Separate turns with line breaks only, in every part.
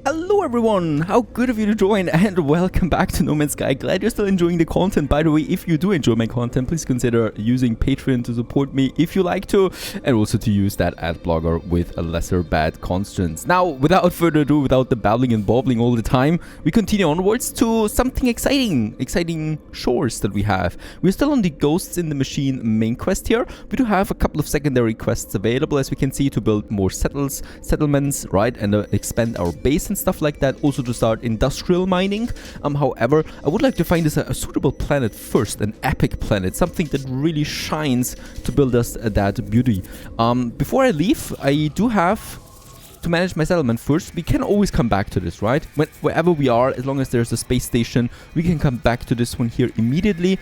Hello everyone, how good of you to join and welcome back to No Man's Sky. Glad you're still enjoying the content. By the way, if you do enjoy my content, please consider using Patreon to support me if you like to, and also to use that ad blogger with a lesser bad constraints. Now, without further ado, without the babbling and bobbling all the time, we continue onwards to something exciting shores that we have. We're still on the Ghosts in the Machine main quest here. We do have a couple of secondary quests available, as we can see, to build more settlements, right, and expand our base and stuff like that, also to start industrial mining. However, I would like to find us a suitable planet first, an epic planet, something that really shines to build us that beauty. Before I leave, I do have to manage my settlement first. We can always come back to this, right? Wherever we are, as long as there's a space station, we can come back to this one here immediately.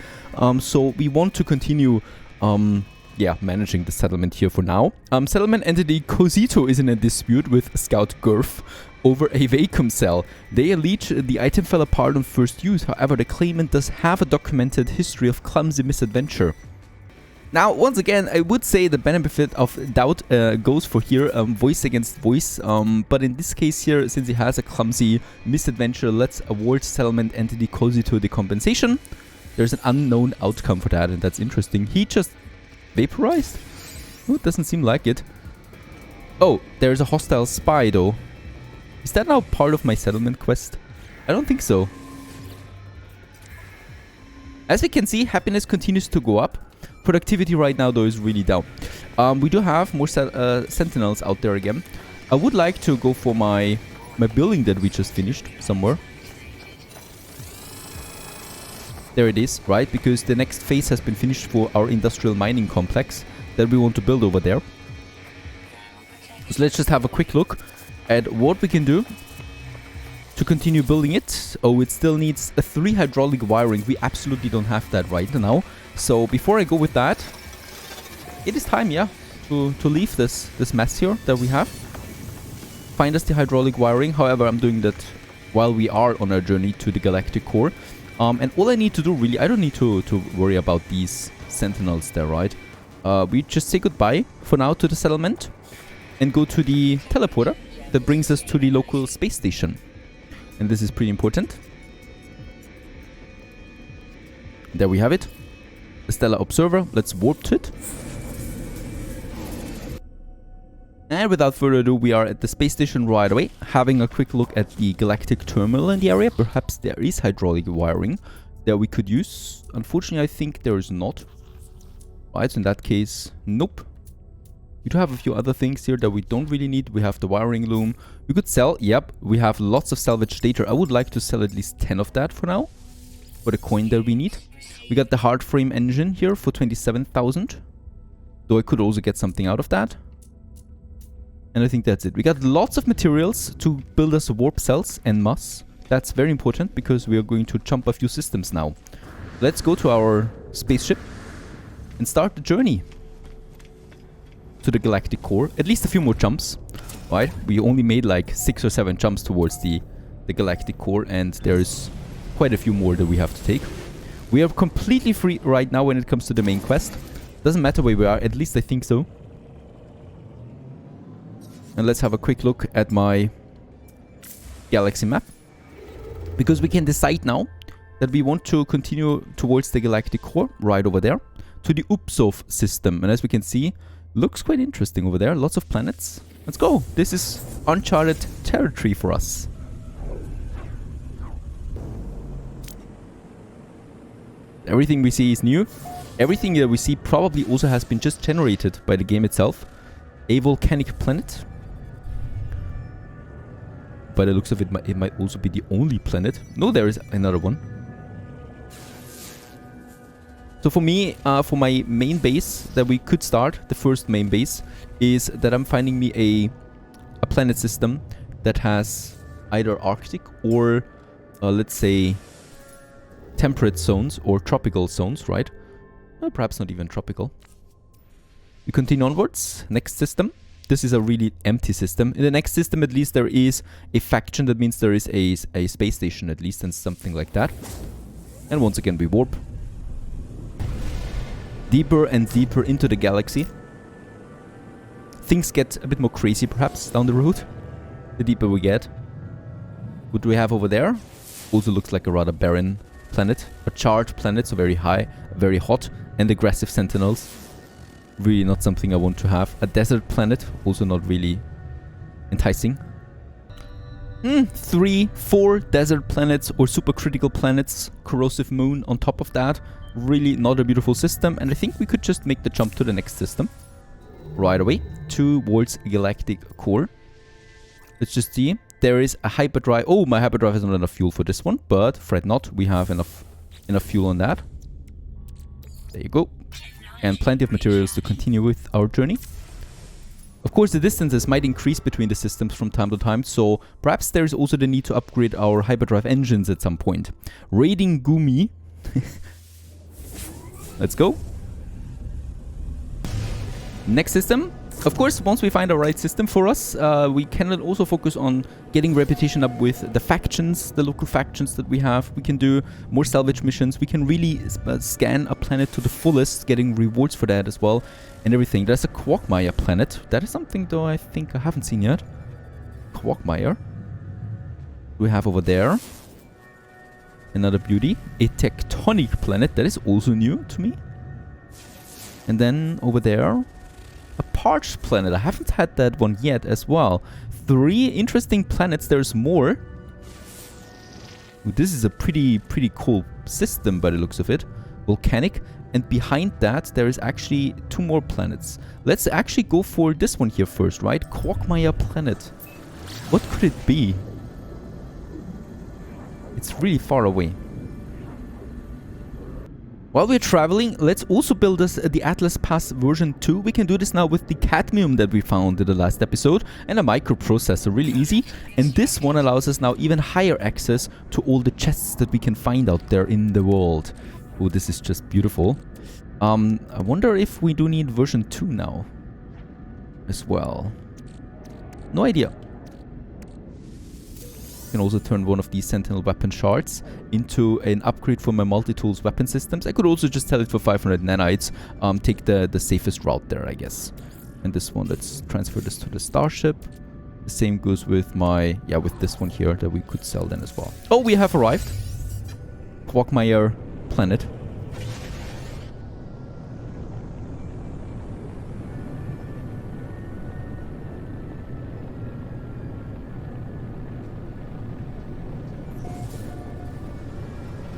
So we want to continue managing the settlement here for now. Settlement entity Cosito is in a dispute with Scout Gurf over a vacuum cell. They allege the item fell apart on first use. However, the claimant does have a documented history of clumsy misadventure. Now, once again, I would say the benefit of doubt goes for here, voice against voice. But in this case here, since he has a clumsy misadventure, let's award settlement entity Cosito the compensation. There's an unknown outcome for that, and that's interesting. He just vaporized? Oh, it doesn't seem like it. Oh, there's a hostile spy though. Is that now part of my settlement quest? I don't think so. As we can see, happiness continues to go up. Productivity right now though is really down. We do have more sentinels out there again. I would like to go for my building that we just finished somewhere. There it is, right? Because the next phase has been finished for our industrial mining complex that we want to build over there. So let's just have a quick look at what we can do to continue building it. Oh, it still needs a 3 hydraulic wiring. We absolutely don't have that right now. So before I go with that, it is time, to leave this mess here that we have. Find us the hydraulic wiring. However, I'm doing that while we are on our journey to the Galactic core. And all I need to do, really, I don't need to worry about these sentinels there, right? We just say goodbye for now to the settlement and go to the teleporter that brings us to the local space station. And this is pretty important. There we have it. The Stellar Observer. Let's warp to it. And without further ado, we are at the space station right away, having a quick look at the Galactic terminal in the area. Perhaps there is hydraulic wiring that we could use. Unfortunately, I think there is not. Right, so in that case, nope. We do have a few other things here that we don't really need. We have the wiring loom. We could sell. Yep, we have lots of salvage data. I would like to sell at least 10 of that for now, for the coin that we need. We got the hard frame engine here for 27,000. Though I could also get something out of that. And I think that's it. We got lots of materials to build us warp cells en masse. That's very important because we are going to jump a few systems now. Let's go to our spaceship and start the journey to the Galactic core. At least a few more jumps, right? We only made like 6 or 7 jumps towards the Galactic core, and there's quite a few more that we have to take. We are completely free right now when it comes to the main quest. Doesn't matter where we are, at least I think so. And let's have a quick look at my galaxy map. Because we can decide now that we want to continue towards the Galactic core, right over there, to the Upsov system. And as we can see, looks quite interesting over there. Lots of planets. Let's go. This is uncharted territory for us. Everything we see is new. Everything that we see probably also has been just generated by the game itself. A volcanic planet. By the looks of it, it might also be the only planet. No, there is another one. So for me, for my main base that we could start, the first main base, is that I'm finding me a planet system that has either Arctic or, let's say, temperate zones or tropical zones, right? Well, perhaps not even tropical. We continue onwards. Next system. This is a really empty system. In the next system, at least, there is a faction. That means there is a space station, at least, and something like that. And once again, we warp deeper and deeper into the galaxy. Things get a bit more crazy, perhaps, down the road, the deeper we get. What do we have over there? Also looks like a rather barren planet. A charred planet, so very high, very hot, and aggressive sentinels. Really not something I want to have. A desert planet, also not really enticing. 3, 4 desert planets or supercritical planets. Corrosive moon on top of that. Really not a beautiful system, and I think we could just make the jump to the next system right away towards Galactic core. Let's just see. There is a hyperdrive. Oh, my hyperdrive has not enough fuel for this one, but fret not, we have enough fuel on that. There you go. And plenty of materials to continue with our journey. Of course, the distances might increase between the systems from time to time, so perhaps there is also the need to upgrade our hyperdrive engines at some point. Raiding Gumi. Let's go. Next system. Of course, once we find the right system for us, we can also focus on getting reputation up with the factions, the local factions that we have. We can do more salvage missions. We can really scan a planet to the fullest, getting rewards for that as well, and everything. There's a quagmire planet. That is something, though, I think I haven't seen yet. Quagmire. We have over there another beauty. A tectonic planet. That is also new to me. And then over there, a parched planet. I haven't had that one yet as well. 3 interesting planets. There's more. Ooh, this is a pretty cool system by the looks of it. Volcanic. And behind that, there is actually 2 more planets. Let's actually go for this one here first, right? Quagmire planet. What could it be? It's really far away. While we're traveling, let's also build us the Atlas Pass version 2. We can do this now with the cadmium that we found in the last episode and a microprocessor, really easy. And this one allows us now even higher access to all the chests that we can find out there in the world. Oh, this is just beautiful. I wonder if we do need version 2 now as well. No idea. I can also turn one of these Sentinel weapon shards into an upgrade for my multi-tools weapon systems. I could also just sell it for 500 nanites. Take the safest route there, I guess. And this one, let's transfer this to the starship. The same goes with my, with this one here that we could sell then as well. Oh, we have arrived. Quagmire planet.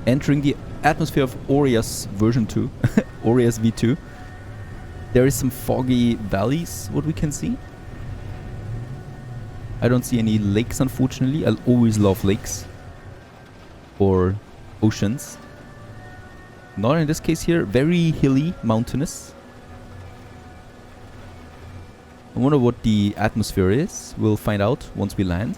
Entering the atmosphere of Aureus version 2, Aureus V2. There is some foggy valleys, what we can see. I don't see any lakes, unfortunately. I'll always love lakes. Or oceans. Not in this case here. Very hilly, mountainous. I wonder what the atmosphere is. We'll find out once we land.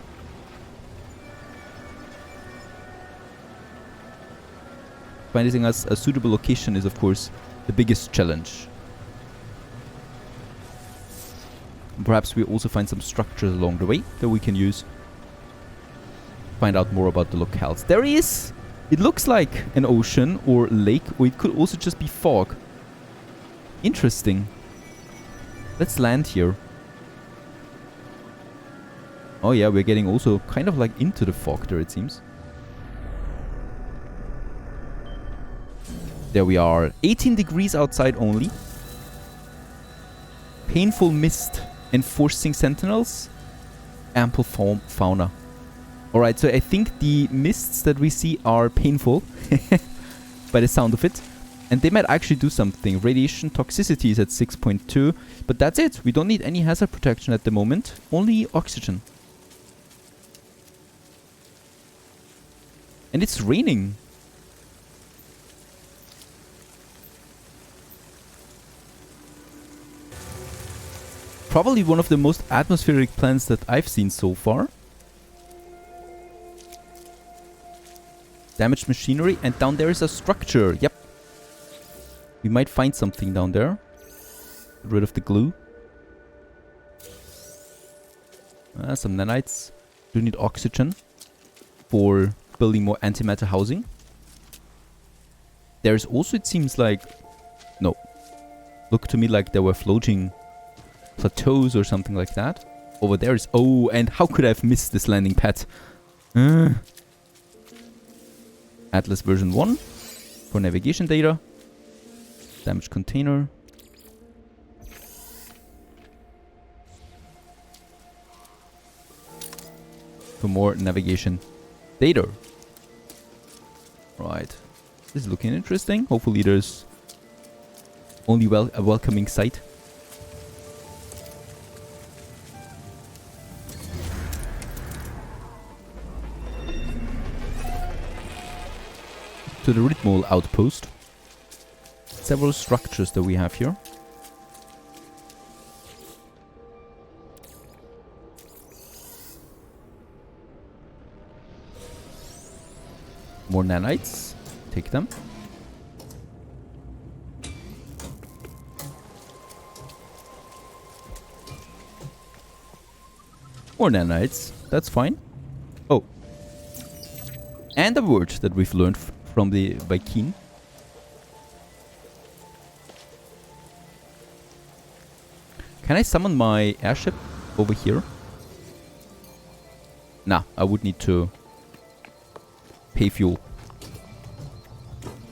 Finding us a suitable location is, of course, the biggest challenge. Perhaps we also find some structures along the way that we can use. Find out more about the locales. There is! It looks like an ocean or lake, or it could also just be fog. Interesting. Let's land here. Oh yeah, we're getting also kind of like into the fog there, it seems. There we are. 18 degrees outside only. Painful mist enforcing sentinels. Ample fauna. Alright, so I think the mists that we see are painful. By the sound of it. And they might actually do something. Radiation toxicity is at 6.2. But that's it. We don't need any hazard protection at the moment. Only oxygen. And it's raining. Probably one of the most atmospheric planets that I've seen so far. Damaged machinery, and down there is a structure. Yep. We might find something down there. Get rid of the glue. Some nanites. Do need oxygen for building more antimatter housing. There's also, it seems like... No. Looked to me like there were floating plateaus or something like that. Over there is... Oh, and how could I have missed this landing pad? Atlas version 1 for navigation data. Damaged container. For more navigation data. Right. This is looking interesting. Hopefully there's only a welcoming sight. To the Ritmol outpost. Several structures that we have here. More nanites. Take them. More nanites. That's fine. Oh. And a word that we've learned from the Viking. Can I summon my airship over here? Nah, I would need to pay fuel.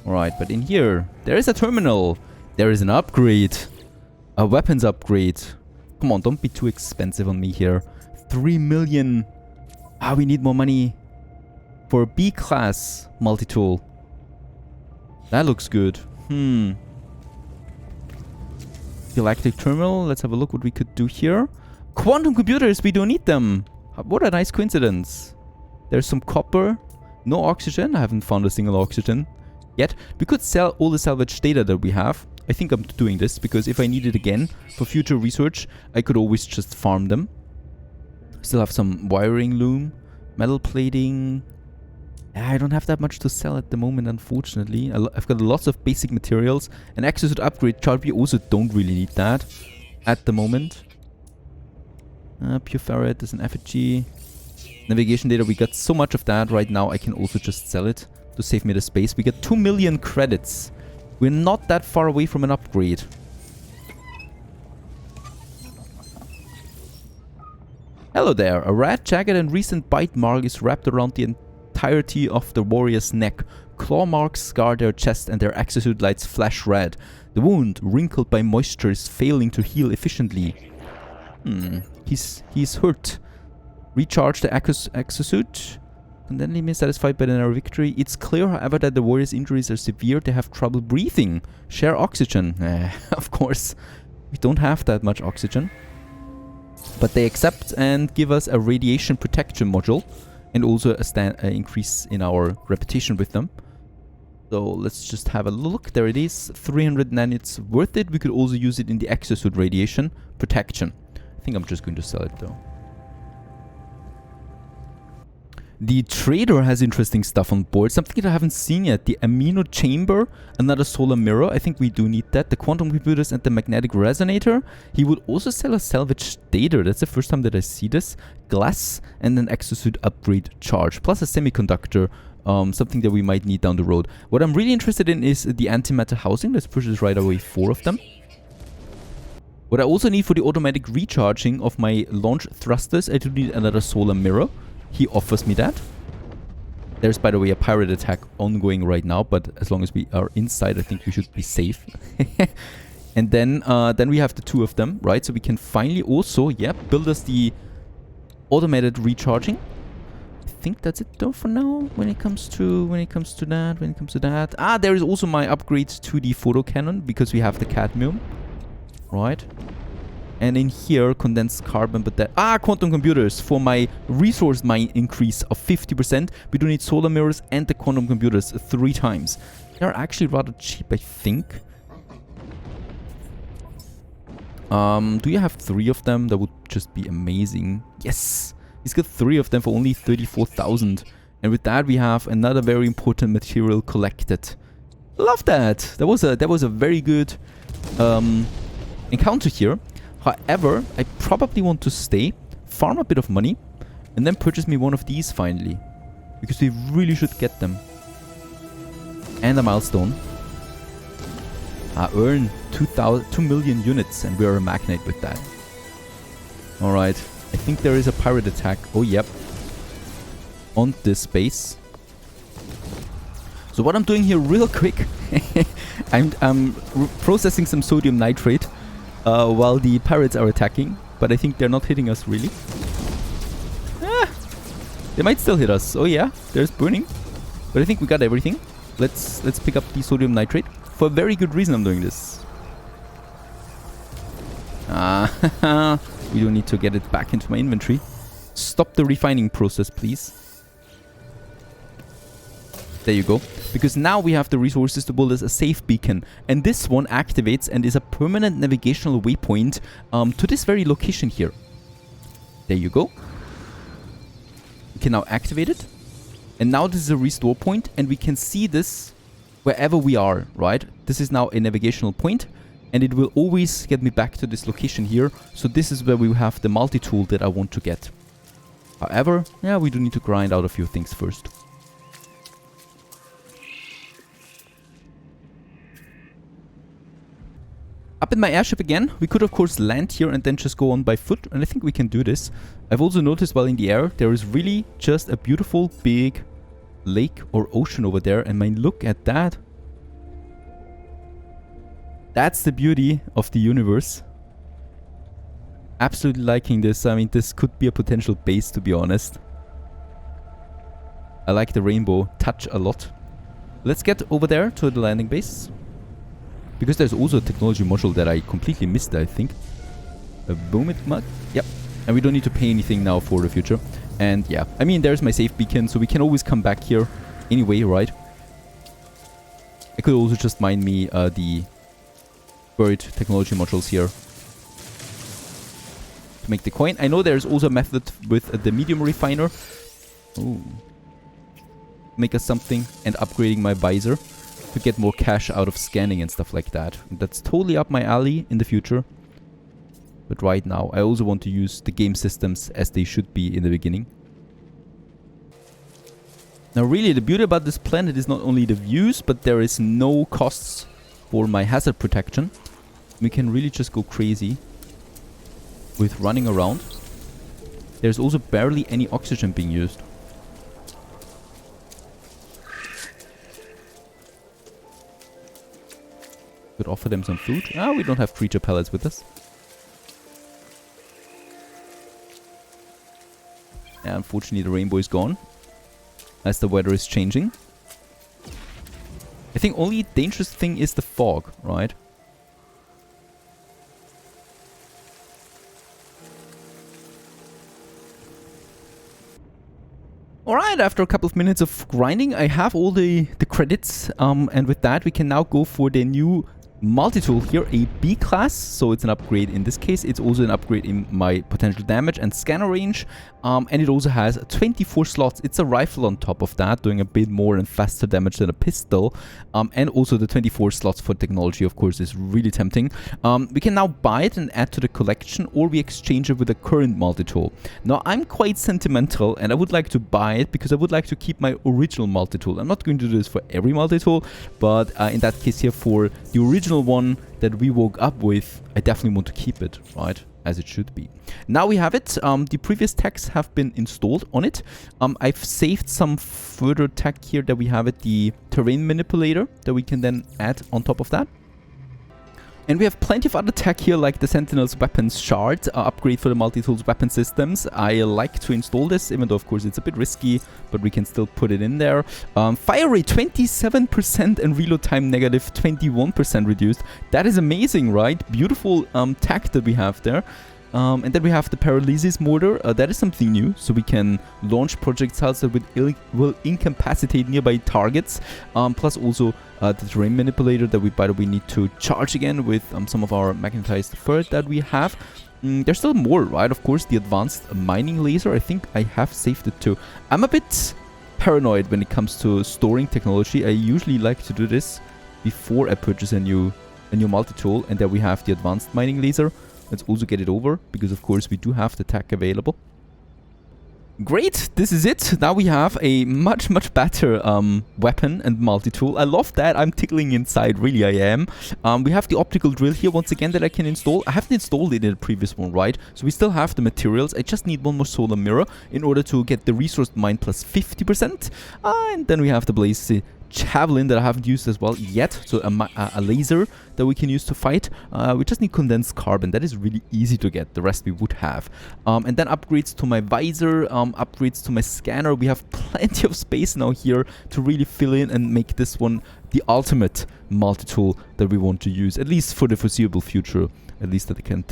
Alright, but in here, there is a terminal. There is an upgrade. A weapons upgrade. Come on, don't be too expensive on me here. 3 million. Ah, we need more money for a B-class multi-tool. That looks good. Galactic terminal. Let's have a look what we could do here. Quantum computers, we don't need them. What a nice coincidence. There's some copper. No oxygen. I haven't found a single oxygen yet. We could sell all the salvage data that we have. I think I'm doing this because if I need it again for future research, I could always just farm them. Still have some wiring loom, metal plating. I don't have that much to sell at the moment, unfortunately. I've got lots of basic materials. An exosuit upgrade chart, we also don't really need that at the moment. Pure ferret is an effigy. Navigation data, we got so much of that right now, I can also just sell it to save me the space. We get 2 million credits. We're not that far away from an upgrade. Hello there. A red jagged and recent bite mark is wrapped around the entirety of the warrior's neck. Claw marks scar their chest and their exosuit lights flash red. The wound, wrinkled by moisture, is failing to heal efficiently. He's hurt. Recharge the exosuit. And then he may be satisfied by their victory. It's clear, however, that the warrior's injuries are severe. They have trouble breathing. Share oxygen. Of course. We don't have that much oxygen. But they accept and give us a radiation protection module. And also a increase in our reputation with them. So let's just have a look. There it is. 309. It's worth it. We could also use it in the exosuit radiation protection. I think I'm just going to sell it though. The trader has interesting stuff on board. Something that I haven't seen yet. The amino chamber. Another solar mirror. I think we do need that. The quantum computers and the magnetic resonator. He would also sell a salvage data. That's the first time that I see this. Glass and an exosuit upgrade charge. Plus a semiconductor. Something that we might need down the road. What I'm really interested in is the antimatter housing. Let's purchase right away 4 of them. What I also need for the automatic recharging of my launch thrusters, I do need another solar mirror. He offers me that. There's, by the way, a pirate attack ongoing right now, but as long as we are inside, I think we should be safe. And then we have the 2 of them, right? So we can finally also, build us the automated recharging. I think that's it though for now. When it comes to that. Ah, there is also my upgrade to the photo cannon because we have the cadmium, right? And in here, condensed carbon, but that... Ah, quantum computers for my resource mine increase of 50%. We do need solar mirrors and the quantum computers 3 times. They're actually rather cheap, I think. Do you have 3 of them? That would just be amazing. Yes! He's got 3 of them for only 34,000. And with that, we have another very important material collected. Love that! That was a very good encounter here. However, I probably want to stay, farm a bit of money, and then purchase me one of these finally. Because we really should get them. And a milestone. Earn 2 million units, and we are a magnate with that. Alright, I think there is a pirate attack. Oh, yep. on this base. So what I'm doing here real quick, I'm processing some sodium nitrate while the pirates are attacking, but I think they're not hitting us really. They might still hit us. Oh yeah, there's burning. But I think we got everything. Let's pick up the sodium nitrate. For a very good reason I'm doing this. We don't need to get it back into my inventory. Stop the refining process, please. There you go. Because now we have the resources to build us a safe beacon. And this one activates and is a permanent navigational waypoint to this very location here. There you go. We can now activate it. And now this is a restore point. And we can see this wherever we are, right? This is now a navigational point. And it will always get me back to this location here. So this is where we have the multi-tool that I want to get. However, yeah, we do need to grind out a few things first. Up in my airship again, we could of course land here and then just go on by foot, and I think we can do this. I've also noticed while in the air, there is really just a beautiful big lake or ocean over there, and I mean, look at that. That's the beauty of the universe. Absolutely liking this. I mean, this could be a potential base, to be honest. I like the rainbow touch a lot. Let's get over there to the landing base. Because there's also a technology module that I completely missed, I think. A boom it mug? Yep. And we don't need to pay anything now for the future. And yeah, I mean, there's my safe beacon, so we can always come back here anyway, right? I could also just mine me the buried technology modules here to make the coin. I know there's also a method with the medium refiner. Ooh. Make us something and upgrading my visor to get more cash out of scanning and stuff like that. That's totally up my alley in the future. But right now, I also want to use the game systems as they should be in the beginning. Now really, the beauty about this planet is not only the views, but there is no costs for my hazard protection. We can really just go crazy with running around. There's also barely any oxygen being used. Could offer them some food. Ah, we don't have creature pellets with us. Yeah, unfortunately the rainbow is gone, as the weather is changing. I think only dangerous thing is the fog, right? Alright, after a couple of minutes of grinding, I have all the credits, and with that we can now go for the new multi-tool here, a B class, so it's an upgrade in this case. It's also an upgrade in my potential damage and scanner range, and it also has 24 slots. It's a rifle on top of that, doing a bit more and faster damage than a pistol, and also the 24 slots for technology, of course, is really tempting. We can now buy it and add to the collection, or we exchange it with a current multi-tool. Now, I'm quite sentimental, and I would like to buy it because I would like to keep my original multi-tool. I'm not going to do this for every multi-tool, but in that case here, for the original one that we woke up with, I definitely want to keep it, right? As it should be. Now we have it. The previous tags have been installed on it. I've saved some further tech here that we have it, the terrain manipulator that we can then add on top of that. And we have plenty of other tech here, like the Sentinel's Weapons Shard, upgrade for the multi-tools weapon systems. I like to install this, even though of course it's a bit risky, but we can still put it in there. Fire rate 27% and reload time negative 21% reduced. That is amazing, right? Beautiful tech that we have there. And then we have the Paralysis Mortar. That is something new, so we can launch projectiles that will incapacitate nearby targets. Plus also the terrain manipulator that we, by the way, need to charge again with some of our magnetized fur that we have. There's still more, right? Of course, the advanced mining laser. I think I have saved it too. I'm a bit paranoid when it comes to storing technology. I usually like to do this before I purchase a new multi-tool, and then we have the advanced mining laser. Let's also get it over, because of course we do have the tech available. Great, this is it. Now we have a much better weapon and multi-tool. I love that. I'm tickling inside, really I am. We have the optical drill here once again that I can install. I haven't installed it in the previous one, right? So we still have the materials. I just need one more solar mirror in order to get the resource mine plus 50%. And then we have the blaze javelin that I haven't used as well yet, so a laser that we can use to fight. We just need condensed carbon. That is really easy to get. The rest we would have. And then upgrades to my visor, upgrades to my scanner. We have plenty of space now here to really fill in and make this one the ultimate multi-tool that we want to use, at least for the foreseeable future, at least that I can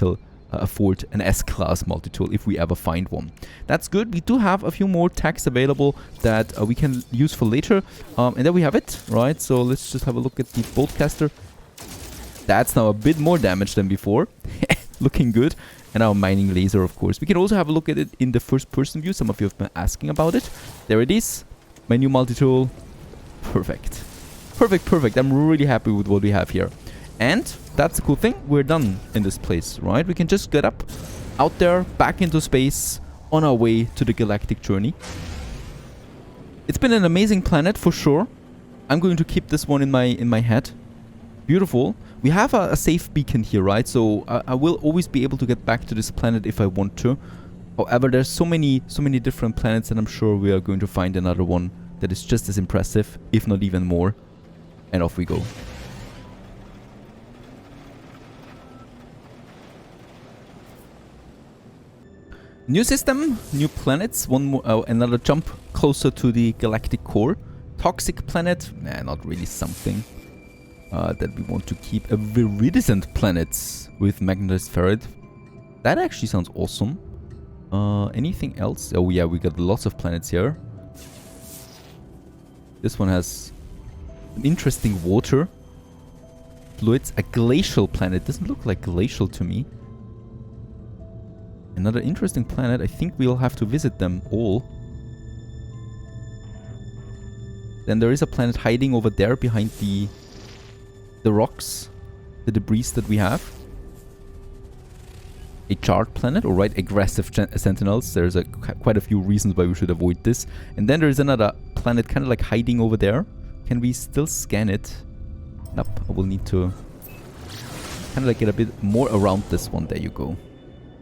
afford an S-class multi-tool if we ever find one. That's good. We do have a few more tags available that we can use for later. And then we have it, right? So let's just have a look at the boltcaster. That's now a bit more damage than before. Looking good. And our mining laser, of course. We can also have a look at it in the first-person view. Some of you have been asking about it. There it is. My new multi-tool. Perfect. Perfect. I'm really happy with what we have here. And that's the cool thing, we're done in this place, right? We can just get up, out there, back into space, on our way to the galactic journey. It's been an amazing planet for sure. I'm going to keep this one in my head. Beautiful. We have a safe beacon here, right? So I will always be able to get back to this planet if I want to. However, there's so many different planets, and I'm sure we are going to find another one that is just as impressive, if not even more. And off we go. New system, new planets, one more, another jump closer to the galactic core. Toxic planet, nah, not really something that we want to keep. A viridescent planet with magnetized ferrite. That actually sounds awesome. Anything else? Oh yeah, we got lots of planets here. This one has an interesting water fluids. A glacial planet. Doesn't look like glacial to me. Another interesting planet. I think we'll have to visit them all. Then there is a planet hiding over there behind the rocks, the debris that we have. A charred planet, alright, aggressive sentinels. There's quite a few reasons why we should avoid this. And then there's another planet kind of like hiding over there. Can we still scan it? Nope, I will need to kind of like get a bit more around this one. There you go.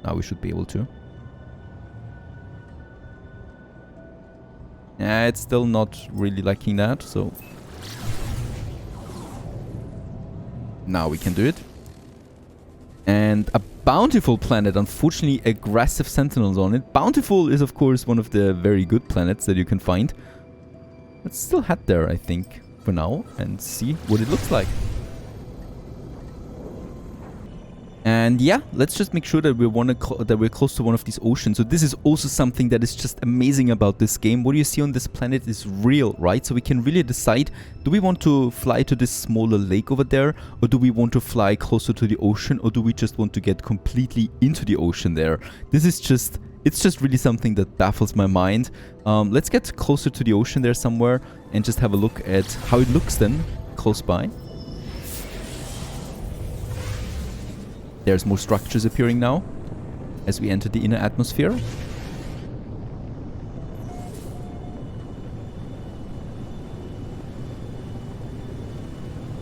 Now we should be able to. Yeah, it's still not really liking that, so now we can do it. And a bountiful planet, unfortunately aggressive sentinels on it. Bountiful is of course one of the very good planets that you can find. Let's still head there, I think, for now, and see what it looks like. And yeah, let's just make sure that we're close to one of these oceans. So this is also something that is just amazing about this game. What you see on this planet is real, right? So we can really decide, do we want to fly to this smaller lake over there? Or do we want to fly closer to the ocean? Or do we just want to get completely into the ocean there? This is just, it's just really something that baffles my mind. Let's get closer to the ocean there somewhere and just have a look at how it looks then, close by. There's more structures appearing now as we enter the inner atmosphere.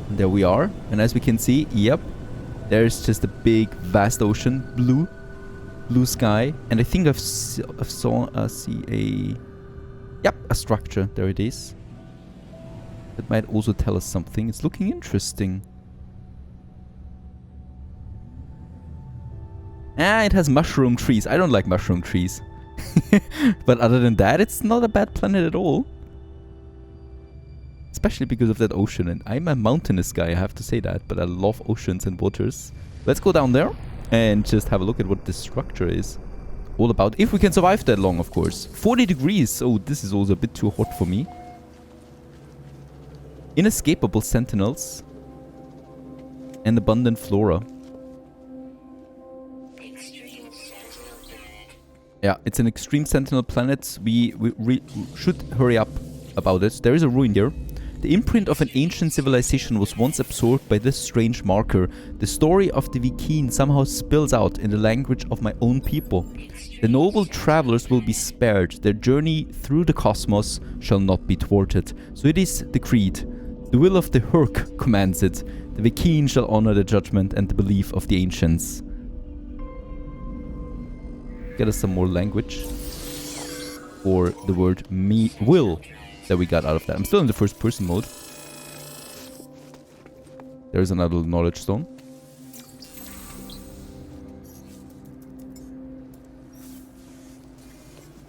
And there we are. And as we can see, yep, there's just a big, vast ocean, blue sky. And I think I see a structure. There it is. That might also tell us something. It's looking interesting. It has mushroom trees. I don't like mushroom trees. But other than that, it's not a bad planet at all. Especially because of that ocean. And I'm a mountainous guy, I have to say that. But I love oceans and waters. Let's go down there and just have a look at what this structure is all about. If we can survive that long, of course. 40 degrees. Oh, this is also a bit too hot for me. Inescapable sentinels. And abundant flora. Yeah, it's an extreme sentinel planet. We should hurry up about it. There is a ruin here. The imprint of an ancient civilization was once absorbed by this strange marker. The story of the Viking somehow spills out in the language of my own people. The noble travelers will be spared. Their journey through the cosmos shall not be thwarted. So it is decreed. The will of the Hurk commands it. The Viking shall honor the judgment and the belief of the ancients. Get us some more language. Or the word me will that we got out of that. I'm still in the first person mode. There's another knowledge stone.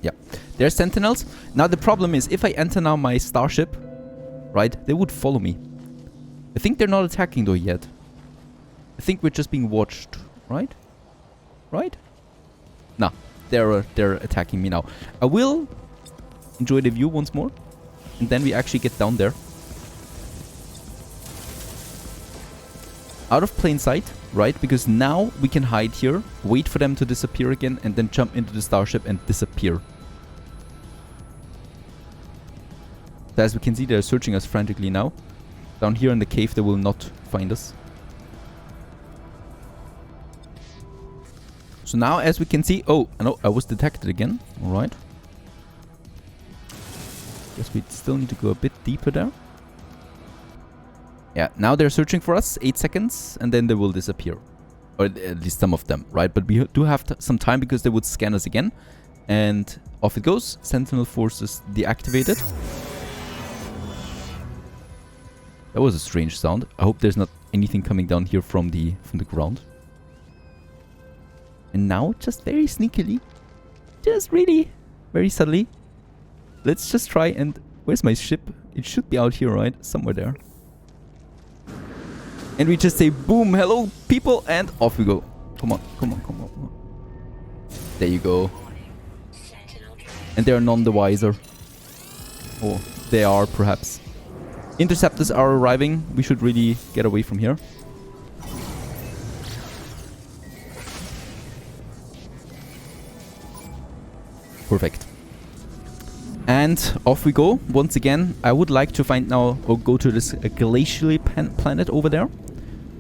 Yeah. There's sentinels. Now the problem is if I enter now my starship, right, they would follow me. I think they're not attacking though yet. I think we're just being watched, right? Right? Nah, they're attacking me now. I will enjoy the view once more, and then we actually get down there. Out of plain sight, right? Because now we can hide here, wait for them to disappear again, and then jump into the starship and disappear. So as we can see, they're searching us frantically now. Down here in the cave, they will not find us. So now, as we can see... Oh, no, I was detected again. Alright. Guess we still need to go a bit deeper there. Yeah, now they're searching for us. 8 seconds, and then they will disappear. Or at least some of them, right? But we do have some time because they would scan us again. And off it goes. Sentinel forces deactivated. That was a strange sound. I hope there's not anything coming down here from the ground. And now, just very sneakily, just really very subtly, let's just try and... Where's my ship? It should be out here, right? Somewhere there. And we just say, boom, hello, people, and off we go. Come on, come on, come on, come on. There you go. And they are none the wiser. Or they are, perhaps. Interceptors are arriving. We should really get away from here. Perfect. And off we go. Once again, I would like to find now, or go to this glacially planet over there.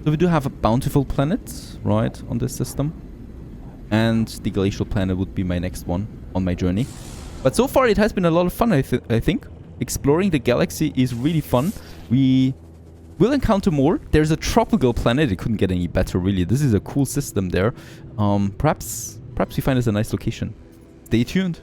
So we do have a bountiful planet, right, on this system. And the glacial planet would be my next one on my journey. But so far it has been a lot of fun, I think. Exploring the galaxy is really fun. We will encounter more. There's a tropical planet. It couldn't get any better, really. This is a cool system there. Perhaps we find us a nice location. Stay tuned.